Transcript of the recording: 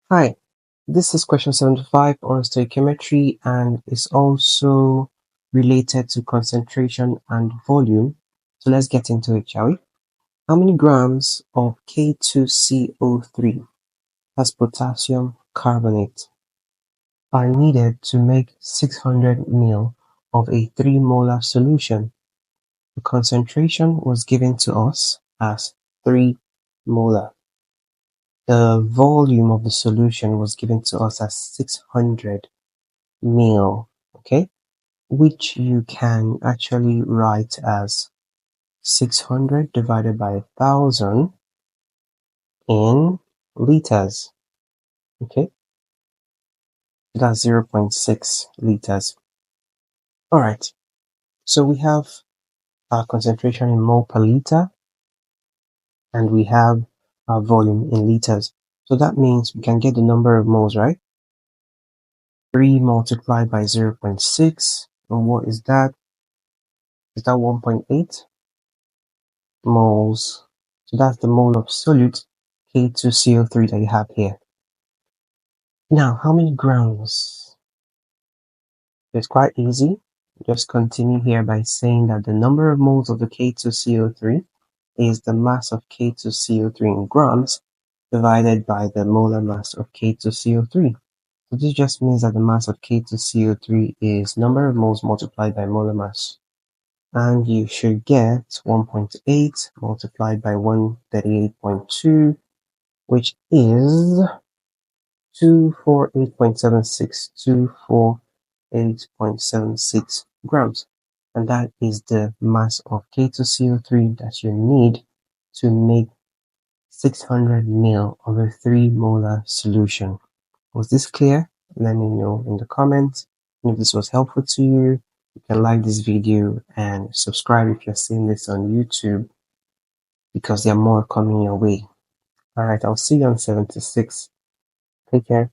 Hi, this is question 75 on stoichiometry and is also related to concentration and volume. So let's get into it, shall we? How many grams of K2CO3 as potassium carbonate are needed to make 600 ml of a 3 molar solution? The concentration was given to us as 3 molar. The volume of the solution was given to us as 600 ml, okay, which you can actually write as 600 divided by 1000 in liters, okay, that's 0.6 liters. All right, so we have our concentration in mole per liter and we have our volume in liters. So that means we can get the number of moles, right? 3 multiplied by 0.6, and what is that? Is that 1.8 moles? So that's the mole of solute K2CO3 that you have here. Now, how many grams? It's quite easy. Just continue here by saying that the number of moles of the K2CO3 is the mass of K2CO3 in grams divided by the molar mass of K2CO3. So this just means that the mass of K2CO3 is number of moles multiplied by molar mass. And you should get 1.8 multiplied by 138.2, which is 248.76 grams. And that is the mass of K2CO3 that you need to make 600 ml of a 3 molar solution. Was this clear? Let me know in the comments. And if this was helpful to you, you can like this video and subscribe if you're seeing this on YouTube because there are more coming your way. Alright, I'll see you on 76. Take care.